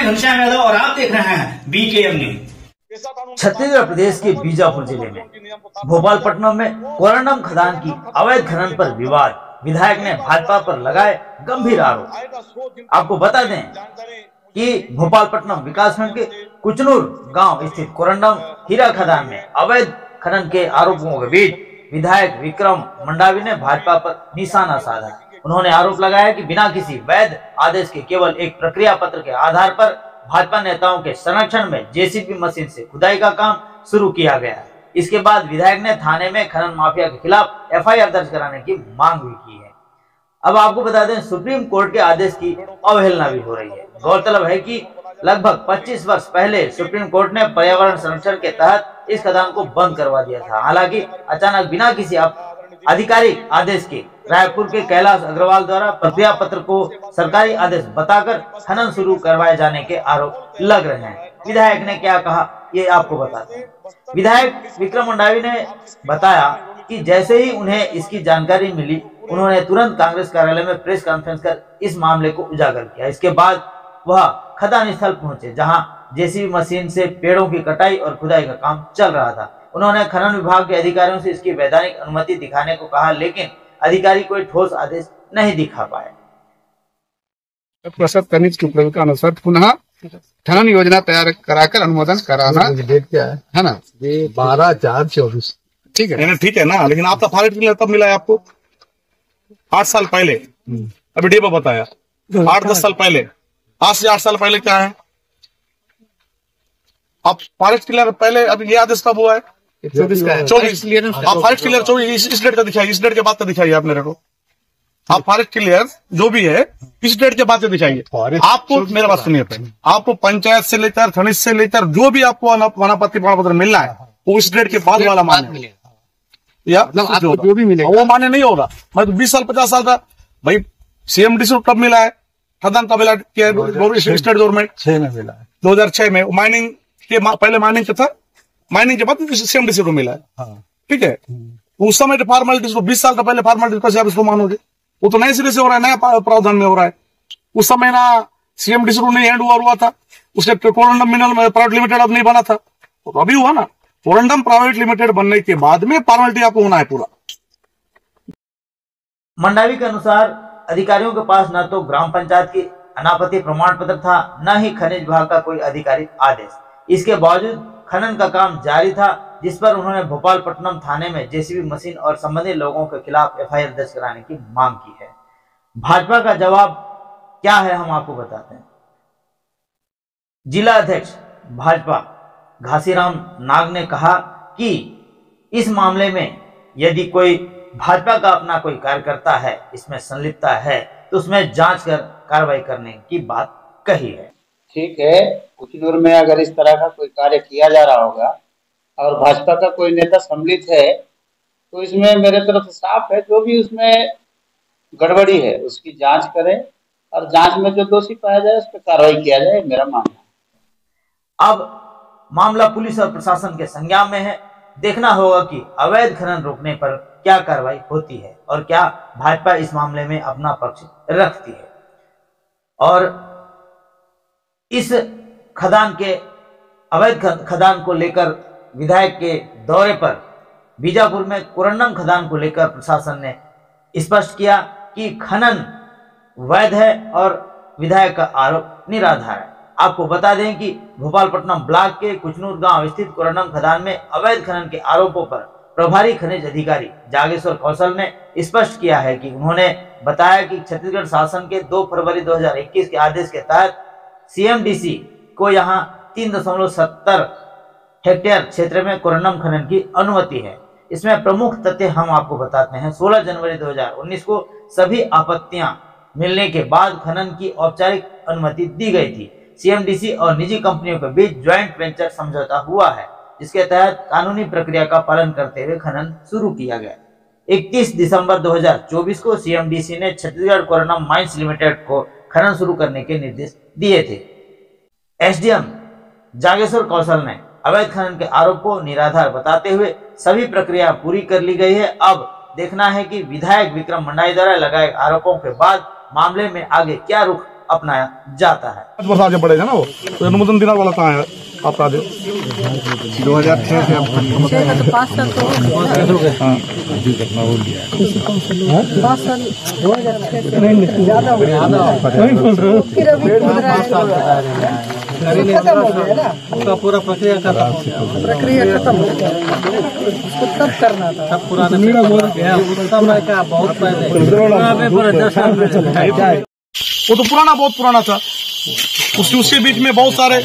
घनश्याम यादव और आप देख रहे हैं BKM न्यूज। छत्तीसगढ़ प्रदेश के बीजापुर जिले में भोपालपट्टनम में कोरंडम खदान की अवैध खनन पर विवाद, विधायक ने भाजपा पर लगाए गंभीर आरोप। आपको बता दें कि भोपालपट्टनम विकासखंड के कुचनूर गांव स्थित कोरंडम हीरा खदान में अवैध खनन के आरोपों के बीच विधायक विक्रम मंडावी ने भाजपा पर निशाना साधा। उन्होंने आरोप लगाया कि बिना किसी वैध आदेश के केवल एक प्रक्रिया पत्र के आधार पर भाजपा नेताओं के संरक्षण में जेसीबी मशीन से खुदाई का काम शुरू किया गया है। इसके बाद विधायक ने थाने में खनन माफिया के खिलाफ FIR दर्ज कराने की मांग भी की है। अब आपको बता दें, सुप्रीम कोर्ट के आदेश की अवहेलना भी हो रही है। गौरतलब है कि लगभग 25 वर्ष पहले सुप्रीम कोर्ट ने पर्यावरण संरक्षण के तहत इस खदान को बंद करवा दिया था। हालांकि अचानक बिना किसी आधिकारिक आदेश के रायपुर के कैलाश अग्रवाल द्वारा प्रक्रिया पत्र को सरकारी आदेश बताकर खनन शुरू करवाए जाने के आरोप लग रहे हैं। विधायक ने क्या कहा, ये आपको बताते हैं। विधायक विक्रम मंडावी ने बताया कि जैसे ही उन्हें इसकी जानकारी मिली, उन्होंने तुरंत कांग्रेस कार्यालय में प्रेस कॉन्फ्रेंस कर इस मामले को उजागर किया। इसके बाद वह खदान स्थल पहुंचे, जहां जेसीबी मशीन से पेड़ों की कटाई और खुदाई का काम चल रहा था। उन्होंने खनन विभाग के अधिकारियों से इसकी वैधानिक अनुमति दिखाने को कहा, लेकिन अधिकारी कोई ठोस आदेश नहीं दिखा पाए। प्रसाद खनिज के उपयोग के अनुसार पुनः खनन योजना तैयार कराकर अनुमोदन कराना। डेट क्या है ना? 12/4/24। ठीक है, ठीक है ना, लेकिन आपका फॉरेस्ट क्लियर कब मिला है आपको? 8 साल पहले। अभी डेबा बताया 8-10 साल पहले। आज से 8 साल पहले क्या है? आप फॉरेस्ट क्लियर पहले, अभी ये आदेश कब हुआ है? 24 का है। 24 आप फॉरेस्ट क्लियर 24 इस डेट का दिखाइए, इस डेट के बाद का दिखाइए आप मेरे को। आप फॉरेस्ट क्लियर जो भी है इस डेट के बाद से दिखाइए। आपको मेरा बात सुनिए, आपको पंचायत से लेकर खनिज से लेकर जो भी आपको वनापत्ति प्रमाण पत्र मिलना है वो इस डेट के बाद वाला मान्य या जो भी मिलेगा वो मान्य नहीं होगा। मैं तो 20 साल 50 साल का भाई CMDC कब मिला है? खदान कब मिला? स्टेट गवर्नमेंट 6 में मिला है, 2006 में। माइनिंग के पहले माइनिंग का था, माइनिंग के बाद CMDC को मिला है। ठीक है, उस समय फॉर्मेलिटीज को 20 साल का पहले फॉर्मेलिटीज कैसे आप इसको मानोगे? वो तो नए सिरे से हो रहा है, नया प्रावधान में हो रहा है। उस समय ना CMDC को नहीं हैंड हुआ था, उसके कोरंडम मिनरल प्राइवेट लिमिटेड अब नहीं बना था, तो अभी हुआ ना। कोरंडम प्राइवेट लिमिटेड बनने के बाद में फॉर्मेलिटी आपको होना है पूरा। मंडावी के अनुसार अधिकारियों के पास न तो ग्राम पंचायत की अनापत्ति प्रमाण पत्र था, न ही खनिज विभाग का कोई आधिकारिक आदेश। इसके बावजूद खनन का काम जारी था, जिस पर उन्होंने भोपालपट्टनम थाने में जेसीबी मशीन और संबंधित लोगों के खिलाफ FIR दर्ज कराने की मांग की है। भाजपा का जवाब क्या है, हम आपको बताते हैं। जिला अध्यक्ष भाजपा घासीराम नाग ने कहा कि इस मामले में यदि कोई भाजपा का अपना कोई कार्यकर्ता है, इसमें संलिप्तता है, तो उसमें जांच कर कार्रवाई करने की बात कही है। ठीक है, कुचनूर में अगर इस तरह का कोई कार्य किया जा रहा होगा और भाजपा का कोई नेता सम्मिलित है, तो इसमें मेरे तरफ से साफ है, जो भी उसमें गड़बड़ी है उसकी जांच करें और जांच में जो दोषी पाया जाए उस पर कार्रवाई किया जाए, मेरा मानना है। अब मामला पुलिस और प्रशासन के संज्ञान में है। देखना होगा कि अवैध खनन रोकने पर क्या कार्रवाई होती है और क्या भाजपा इस मामले में अपना पक्ष रखती है। और इस खदान के अवैध खदान को लेकर विधायक के दौरे पर बीजापुर में कोरंडम खदान को लेकर प्रशासन ने स्पष्ट किया कि खनन वैध है और विधायक का आरोप निराधार है। आपको बता दें कि भोपालपट्टनम ब्लॉक के कुचनूर गांव स्थित कोरंडम खदान में अवैध खनन के आरोपों पर प्रभारी खनिज अधिकारी जागेश्वर कौशल ने स्पष्ट किया है कि उन्होंने बताया कि छत्तीसगढ़ शासन के 2 फरवरी 2021 के आदेश के तहत CMDC को यहां 3.70 हेक्टेयर क्षेत्र में कोरंडम खनन की अनुमति है। इसमें प्रमुख तथ्य हम आपको बताते हैं। 16 जनवरी 2019 को सभी आपत्तियां मिलने के बाद खनन की औपचारिक अनुमति दी गई थी। CMDC और निजी कंपनियों के बीच ज्वाइंट वेंचर समझौता हुआ है, जिसके तहत कानूनी प्रक्रिया का पालन करते हुए खनन शुरू किया गया। 31 दिसंबर 2024 को CMDC ने छत्तीसगढ़ कोरंडम माइंस लिमिटेड को खनन शुरू करने के निर्देश दिए थे। SDM जागेश्वर कौशल ने अवैध खनन के आरोप को निराधार बताते हुए सभी प्रक्रिया पूरी कर ली गई है। अब देखना है कि विधायक विक्रम मंडावी द्वारा लगाए आरोपों के बाद मामले में आगे क्या रुख अपनाया जाता है। 5 वर्ष आगे बढ़ेगा ना वो, तो अनुमोदन देने वाला कहाँ है आपका? 2006 से 5 साल तो हो गए। हाँ, ज्यादा हो गया। फिर अभी खत्म हो गया ना, उसका पूरा प्रक्रिया खत्म हो गया। उसको तब करना था, तब पुराना समय का बहुत पहले। वो तो पुराना, बहुत पुराना था। उसके बीच में बहुत सारे,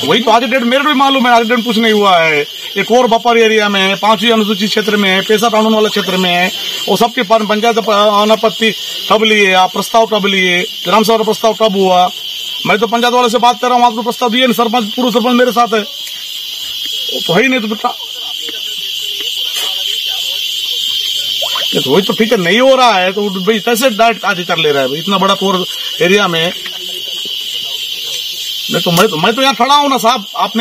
वही तो आज डेट मेरे को भी मालूम है, आज डेट कुछ नहीं हुआ है। एक और बफर एरिया में है, 5वीं अनुसूचित क्षेत्र में है, पैसा कानून वाला क्षेत्र में है, और सबके पंचायत अनापत्ति कब लिए, प्रस्ताव कब लिए, ग्राम सभा प्रस्ताव कब हुआ? मैं तो पंचायत वाले से बात कर रहा हूँ, आपको प्रस्ताव दिए नहीं, सरपंच पूर्व सरपंच मेरे साथ है, तो है ही नहीं। तो वही तो ठीक है, नहीं हो रहा है तो भाई कैसे डायरेक्ट आज कर ले रहा है भाई, इतना बड़ा कोर एरिया में। मैं तो यहाँ खड़ा हूँ ना साहब, आप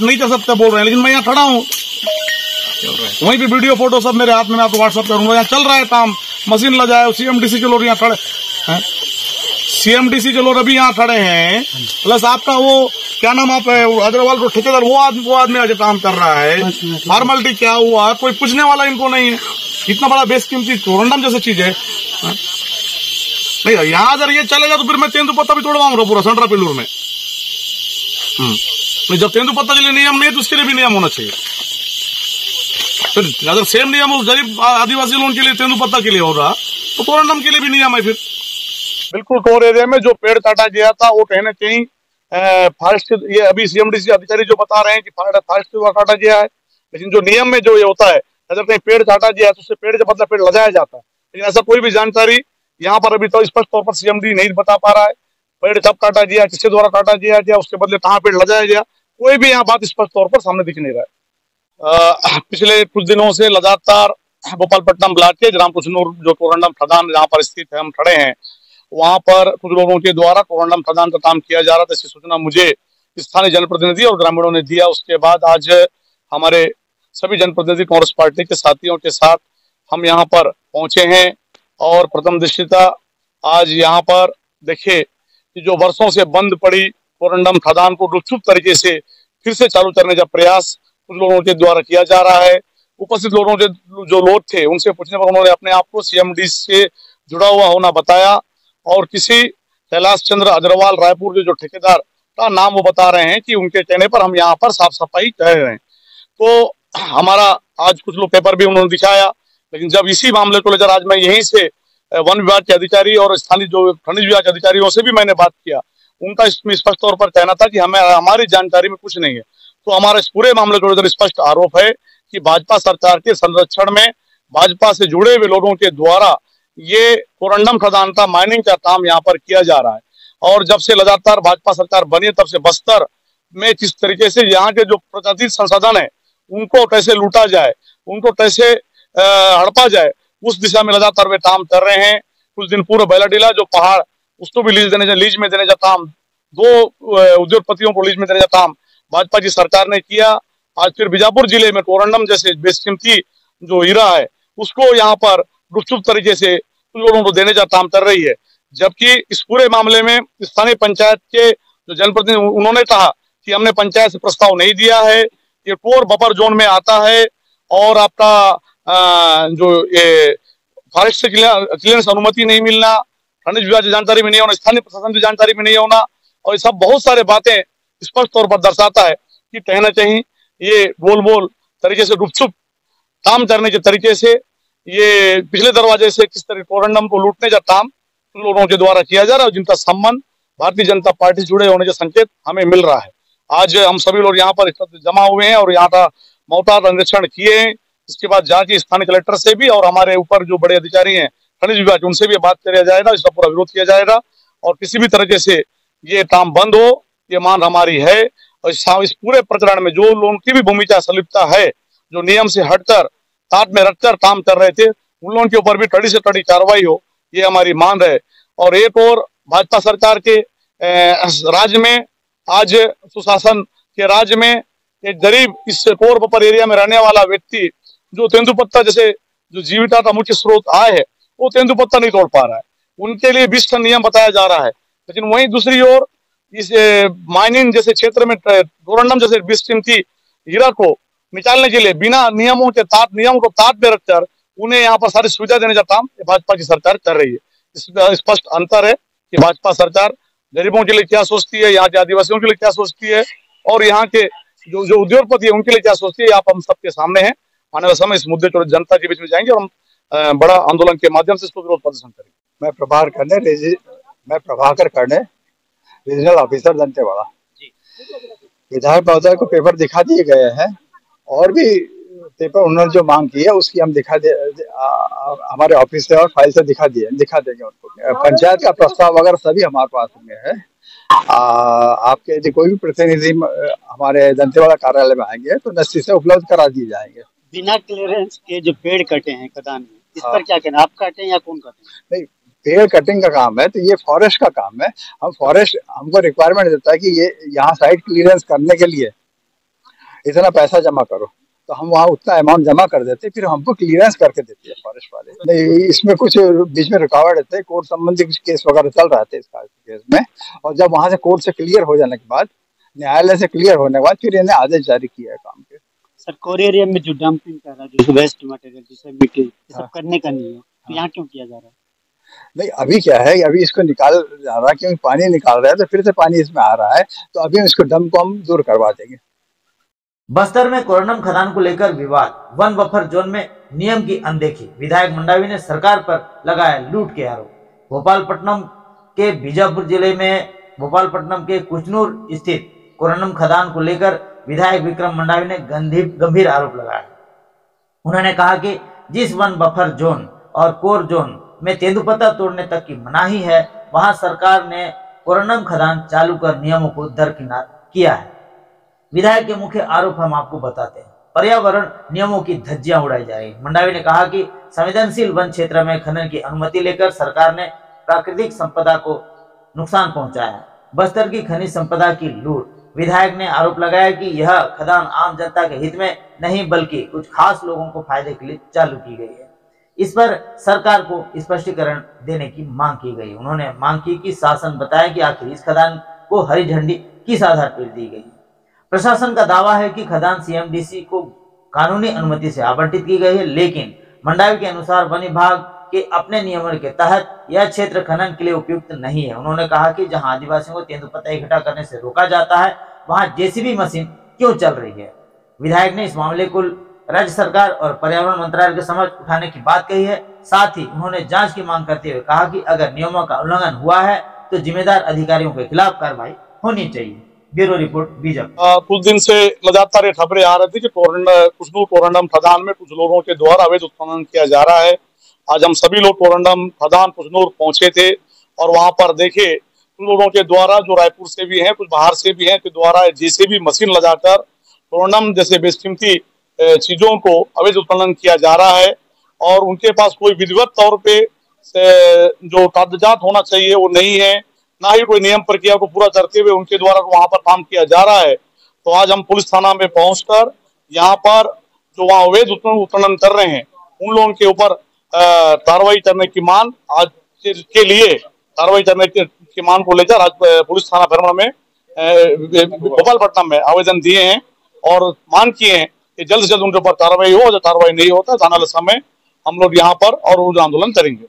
नहीं कर सकते बोल रहे हैं, लेकिन मैं यहाँ खड़ा हूँ। वहीं पे वीडियो फोटो सब मेरे हाथ में, मैं आपको व्हाट्सएप करूंगा। यहाँ चल रहा है काम, मशीन लगाए, सीएमडीसी के लोग यहाँ खड़े हैं, सीएमडीसी के लोग अभी यहाँ खड़े हैं, प्लस आपका वो क्या नाम, आप अग्रवाल को ठेकेदार, वो आदमी आज काम कर रहा है। फॉर्मेलिटी क्या हुआ, कोई पूछने वाला इनको नहीं है। इतना बड़ा बेशकीमती कोरंडम जैसी चीज है। नहीं, यहाँ अगर ये चलेगा तो फिर मैं तेंदुपत्ता भी तोड़वाऊंगा पूरा सेंट्रल पिल्लूर में। जब तेंदुपत्ता के लिए नियम नहीं है तो उसके लिए भी नियम होना चाहिए। फिर अगर सेम नियम उस गरीब आदिवासी लोगों के लिए, तेंदुपत्ता के लिए हो रहा, तो कोरंडम के लिए भी नियम है। फिर बिल्कुल कोर एरिया में जो पेड़ काटा गया था वो कहीं ना कहीं फॉरेस्ट, ये अभी सीएमडीसी अधिकारी जो बता रहे हैं कि फॉरेस्ट के काटा गया है, लेकिन जो नियम में जो ये होता है, अगर कहीं पेड़ काटा गया है तो उससे पेड़ के बदला पेड़ लगाया जाता है, लेकिन ऐसा कोई भी जानकारी यहाँ पर अभी तो स्पष्ट तौर पर सीएमडी नहीं बता पा रहा है। पेड़ कब काटा गया, किसके द्वारा काटा गया, उसके बदले कहाँ पेड़ लगाया गया, कोई भी यहाँ बात स्पष्ट तौर पर सामने दिख नहीं रहा है। पिछले कुछ दिनों से लगातार भोपालपट्टनम ब्लॉक के ग्राम कुचनूर, जो कोरंडम खदान जहाँ पर स्थित है, हम खड़े हैं, वहां पर कुछ लोगों के द्वारा कोरंडम खदान का काम किया जा रहा था। इसकी सूचना मुझे स्थानीय जनप्रतिनिधि और ग्रामीणों ने दिया। उसके बाद आज हमारे सभी जनप्रतिनिधि कांग्रेस पार्टी के साथियों के साथ हम यहाँ पर पहुंचे हैं, और प्रथम दृष्टया आज यहाँ पर देखे कि जो वर्षों से बंद पड़ी कोरंडम खदान को गुपचुप तरीके से फिर से चालू करने का प्रयास कुछ लोगों के द्वारा किया जा रहा है। उपस्थित लोगों के जो लोग थे उनसे पूछने पर उन्होंने अपने आप को सीएमडी से जुड़ा हुआ होना बताया, और किसी कैलाश चंद्र अग्रवाल रायपुर के जो ठेकेदार का नाम वो बता रहे हैं कि उनके कहने पर हम यहाँ पर साफ सफाई कर रहे हैं। तो हमारा आज कुछ लोग पेपर भी उन्होंने दिखाया, लेकिन जब इसी मामले को लेकर आज मैं यहीं से वन विभाग के अधिकारी और स्थानीय जो खनिज विभाग के अधिकारियों से भी मैंने बात किया, उनका इसमें स्पष्ट तौर पर कहना था कि हमें हमारी जानकारी में कुछ नहीं है। तो हमारा इस पूरे मामले को लेकर स्पष्ट आरोप है कि भाजपा सरकार के संरक्षण में भाजपा से जुड़े हुए लोगों के द्वारा ये कोरंडम खदान का माइनिंग का काम यहाँ पर किया जा रहा है। और जब से लगातार भाजपा सरकार बनी तब से बस्तर में किस तरीके से यहाँ के जो प्राकृतिक संसाधन है उनको कैसे लूटा जाए, उनको कैसे हड़पा जाए, उस दिशा में लगातार वे काम कर रहे हैं। कुछ दिन पूर्व बैलाडीला जो पहाड़, उसको भी लीज में देने का काम, 2 उद्योगपतियों को लीज में देने का काम भाजपा की सरकार ने किया। आज फिर बीजापुर जिले में कोरंडम जैसे बेशकीमती जो हीरा है उसको यहाँ पर गुपचुप तरीके से कुछ लोगों को देने का काम कर रही है। जबकि इस पूरे मामले में स्थानीय पंचायत के जो जनप्रतिनिधि, उन्होंने कहा कि हमने पंचायत से प्रस्ताव नहीं दिया है, ये कोर बफर जोन में आता है, और आपका जो ये फॉरेस्ट से क्लियरेंस अनुमति नहीं मिलना, खनिज विभाग की जानकारी में नहीं होना, स्थानीय प्रशासन की जानकारी में नहीं होना, और ये सब बहुत सारे बातें स्पष्ट तौर पर दर्शाता है कि कहीं ना कहीं ये गोल तरीके से गुपचुप काम करने के तरीके से ये पिछले दरवाजे से किस तरह कोरंडम को लूटने का काम उन लोगों के द्वारा किया जा रहा है, जिनका संबंध भारतीय जनता पार्टी से जुड़े होने के संकेत हमें मिल रहा है। आज हम सभी लोग यहाँ पर जमा हुए हैं और यहाँ का मोहतात अन्वेषण किए हैं। इसके बाद जाके स्थानीय कलेक्टर से भी और हमारे ऊपर जो बड़े अधिकारी हैं खनिज विभाग, उनसे भी बात किया जाएगा, इसका पूरा विरोध किया जाएगा, और किसी भी तरीके से ये काम बंद हो, ये मांग हमारी है। और इस पूरे प्रकरण में जो लोगों की भी भूमिका संलिप्तता है, जो नियम से हटकर ताट में रखकर काम कर रहे थे, उन लोगों के ऊपर भी कड़ी से कड़ी कार्रवाई हो, ये हमारी मांग है। और एक और भाजपा सरकार के राज्य में, आज सुशासन के राज्य में, एक गरीब इस कोर बफर एरिया में रहने वाला व्यक्ति जो तेंदुपत्ता जैसे जो जीविका का मुख्य स्रोत आय है, वो तेंदुपत्ता नहीं तोड़ पा रहा है। उनके लिए 20 टन नियम बताया जा रहा है। लेकिन वहीं दूसरी ओर इस माइनिंग जैसे क्षेत्र में कोरंडम जैसे विषकीमती हीरा को निकालने के लिए बिना नियम को ताट पे रखकर उन्हें यहाँ पर सारी सुविधा देने का काम भाजपा की सरकार कर रही है। इसमें स्पष्ट अंतर है कि भाजपा सरकार गरीबों के लिए क्या सोचती है, यहाँ के आदिवासियों के लिए क्या सोचती है और यहाँ के जो उद्योगपति है उनके लिए क्या सोचती है, आप हम सबके सामने है। आने वाले समय इस मुद्दे को जनता के बीच में जाएंगे और हम बड़ा आंदोलन के माध्यम से इसको विरोध प्रदर्शन करेंगे। मैं प्रभाकर करने रीजनल ऑफिसर दंतेवाड़ा। विधायक महोदय को पेपर दिखा दिए गए हैं और भी पेपर उन्होंने जो मांग की है उसकी हम हमारे ऑफिस से और फाइल से दिखा देंगे उनको। पंचायत का प्रस्ताव वगैरह सभी हमारे पास में है। आपके यदि कोई भी प्रतिनिधि हमारे दंतेवाड़ा कार्यालय में आएंगे तो निश्चित से उपलब्ध करा दिए जाएंगे। बिना क्लियरेंस के जो पेड़ कटे हैं खदान में, इस पर क्या कहना, आप काटे या कौन काटे? नहीं, पेड़ कटिंग का काम है तो ये फॉरेस्ट का काम है। फॉरेस्ट हमको रिक्वायरमेंट देता है कि ये यहाँ साइट क्लियरेंस करने के लिए इतना पैसा जमा करो, तो हम वहाँ उतना अमाउंट जमा कर देते, फिर हमको क्लियरेंस करके देते हैं फॉरेस्ट वाले। नहीं, इसमें कुछ बीच में रुकावट रहते हैं, कोर्ट संबंधी कुछ केस वगैरह चल रहे थे इस केस में, और जब वहाँ से कोर्ट से क्लियर हो जाने के बाद, न्यायालय से क्लियर होने के बाद फिर इन्हें आदेश जारी किया है काम के। सर, कोर एरिया में जो डंपिंग कर रहा है, जो वेस्ट मटेरियल जैसे मिट्टी, ये सब करने का नहीं है, तो यहाँ क्यों किया जा रहा है? नहीं, अभी क्या है, अभी इसको निकाल जा रहा है क्योंकि पानी निकाल रहा है तो फिर से पानी इसमें आ रहा है, तो अभी इसको डंप को हम दूर करवा देंगे। बस्तर में कोरंडम खदान को लेकर विवाद, वन बफर जोन में नियम की अनदेखी, विधायक मंडावी ने सरकार पर लगाया लूट के आरोप। भोपालपट्टनम के बीजापुर जिले में भोपालपट्टनम के कुचनूर स्थित कोरंडम खदान को लेकर विधायक विक्रम मंडावी ने गंभीर आरोप लगाया। उन्होंने कहा कि जिस वन बफर जोन और कोर जोन में तेंदुपत्ता तोड़ने तक की मनाही है, वहां सरकार ने कोरंडम खदान चालू कर नियमों को दरकिनार किया है। विधायक के मुख्य आरोप हम आपको बताते हैं। पर्यावरण नियमों की धज्जियां उड़ाई जा रही। मंडावी ने कहा कि संवेदनशील वन क्षेत्र में खनन की अनुमति लेकर सरकार ने प्राकृतिक संपदा को नुकसान पहुंचाया है। बस्तर की खनिज संपदा की लूट। विधायक ने आरोप लगाया कि यह खदान आम जनता के हित में नहीं बल्कि कुछ खास लोगों को फायदे के लिए चालू की गई है। इस पर सरकार को स्पष्टीकरण देने की मांग की गई। उन्होंने मांग की कि शासन बताए कि आखिर इस खदान को हरी झंडी किस आधार पर दी गई है। प्रशासन का दावा है कि खदान सीएमडीसी को कानूनी अनुमति से आवंटित की गई है, लेकिन मंडावी के अनुसार वन विभाग के अपने नियमों के तहत यह क्षेत्र खनन के लिए उपयुक्त नहीं है। उन्होंने कहा कि जहां आदिवासियों को तेंदुपत्ता इकट्ठा करने से रोका जाता है, वहां जेसीबी मशीन क्यों चल रही है। विधायक ने इस मामले को राज्य सरकार और पर्यावरण मंत्रालय के समक्ष उठाने की बात कही है। साथ ही उन्होंने जांच की मांग करते हुए कहा कि अगर नियमों का उल्लंघन हुआ है तो जिम्मेदार अधिकारियों के खिलाफ कार्रवाई होनी चाहिए। Bureau report Bijapur. कुछ दिन से लगातार खबरें आ रही थी कि कुचनूर कोरंडम खदान में कुछ लोगों के द्वारा अवैध उत्खनन किया जा रहा है। आज हम सभी लोग कोरंडम खदान कुचनूर पहुंचे थे और वहां पर देखे कुछ लोगों के द्वारा, जो रायपुर से भी हैं, कुछ बाहर से भी हैं, के द्वारा जेसीबी मशीन लगाकर कोरंडम जैसे बेशकीमती चीजों को अवैध उत्खनन किया जा रहा है और उनके पास कोई विधिवत तौर पे जो कागजात होना चाहिए वो नहीं है, ना ही कोई नियम प्रक्रिया को पूरा करते हुए उनके द्वारा वहां पर काम किया जा रहा है। तो आज हम पुलिस थाना में पहुंचकर यहाँ पर जो वहाँ अवैध उत्खनन कर रहे हैं उन लोगों के ऊपर कार्रवाई करने की मांग आज के लिए कार्रवाई करने की मांग को लेकर आज पुलिस थाना भ्रमण में भोपालपट्टनम में आवेदन दिए हैं और मांग किए हैं कि जल्द से जल्द उनके ऊपर कार्रवाई हो। जो कार्रवाई नहीं होता, आने वाले समय हम लोग यहाँ पर और आंदोलन करेंगे।